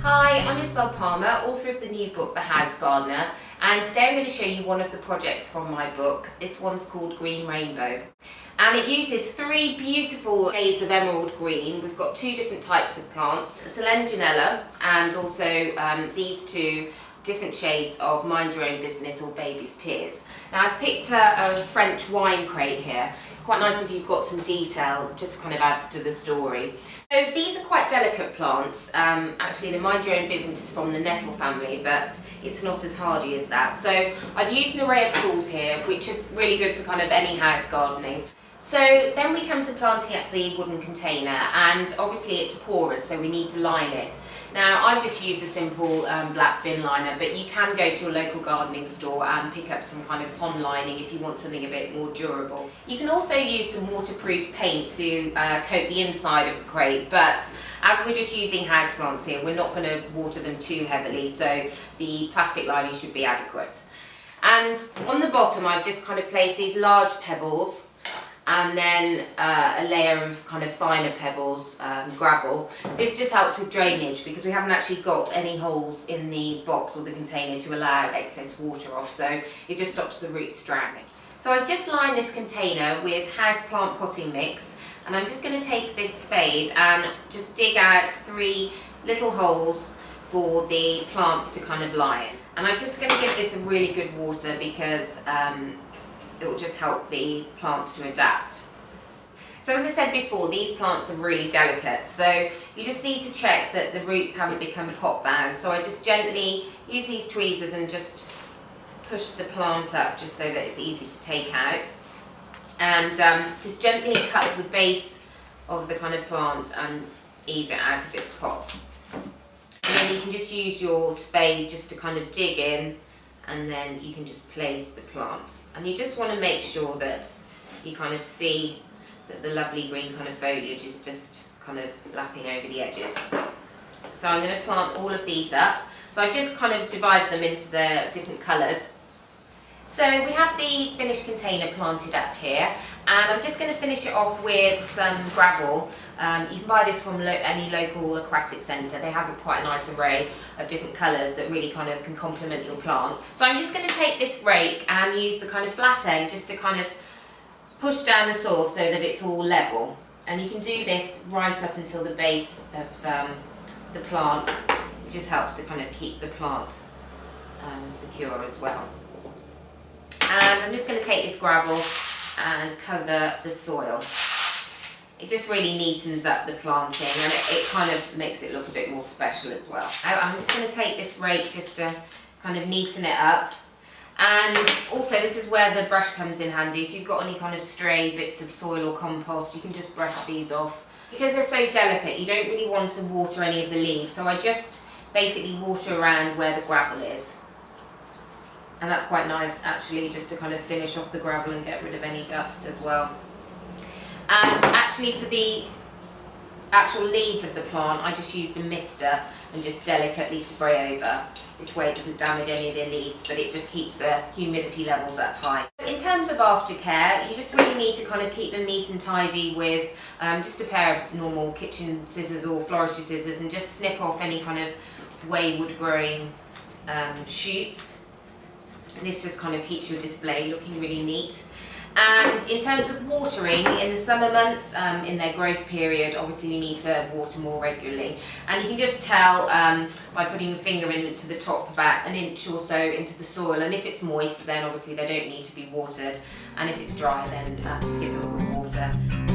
Hi, I'm Isabelle Palmer, author of the new book The House Gardener, and today I'm going to show you one of the projects from my book. This one's called Green Rainbow, and it uses three beautiful shades of emerald green. We've got two different types of plants, Solenganella and also these two different shades of Mind Your Own Business or Baby's Tears. Now I've picked a French wine crate here. It's quite nice if you've got some detail, just kind of adds to the story. So these are quite delicate plants. Actually the Mind Your Own Business is from the nettle family, but it's not as hardy as that. So I've used an array of tools here which are really good for kind of any house gardening. So then we come to planting up the wooden container, and obviously it's porous, so we need to line it. Now I've just used a simple black bin liner, but you can go to your local gardening store and pick up some kind of pond lining if you want something a bit more durable. You can also use some waterproof paint to coat the inside of the crate, but as we're just using houseplants here, we're not going to water them too heavily, so the plastic lining should be adequate. And on the bottom I've just kind of placed these large pebbles and then a layer of kind of finer pebbles, gravel. This just helps with drainage because we haven't actually got any holes in the box or the container to allow excess water off, so it just stops the roots drowning. So I've just lined this container with houseplant potting mix, and I'm just going to take this spade and just dig out 3 little holes for the plants to kind of lie in. And I'm just going to give this a really good water because it will just help the plants to adapt. So as I said before, these plants are really delicate, so you just need to check that the roots haven't become pot bound. So I just gently use these tweezers and just push the plant up just so that it's easy to take out, and just gently cut the base of the kind of plant and ease it out of its pot. And then you can just use your spade just to kind of dig in, and then you can just place the plant. And you just want to make sure that you kind of see that the lovely green kind of foliage is just kind of lapping over the edges. So I'm going to plant all of these up. So I've just kind of divided them into their different colours. So we have the finished container planted up here, and I'm just going to finish it off with some gravel. You can buy this from any local aquatic centre. They have quite a nice array of different colours that really kind of can complement your plants. So I'm just going to take this rake and use the kind of flat end just to kind of push down the soil so that it's all level. And you can do this right up until the base of the plant. It just helps to kind of keep the plant secure as well. And I'm just going to take this gravel and cover the soil. It just really neatens up the planting, and it kind of makes it look a bit more special as well. I'm just going to take this rake just to kind of neaten it up. And also this is where the brush comes in handy. If you've got any kind of stray bits of soil or compost, you can just brush these off. Because they're so delicate, you don't really want to water any of the leaves, so I just basically water around where the gravel is. And that's quite nice actually, just to kind of finish off the gravel and get rid of any dust as well. And actually for the actual leaves of the plant, I just used a mister and just delicately spray over. This way it doesn't damage any of the leaves, but it just keeps the humidity levels up high. In terms of aftercare, you just really need to kind of keep them neat and tidy with just a pair of normal kitchen scissors or floristry scissors, and just snip off any kind of wayward growing shoots. And this just kind of keeps your display looking really neat. And in terms of watering, in the summer months, in their growth period, obviously you need to water more regularly. And you can just tell by putting your finger into the top about 1 inch or so into the soil. And if it's moist, then obviously they don't need to be watered. And if it's dry, then give them a good water.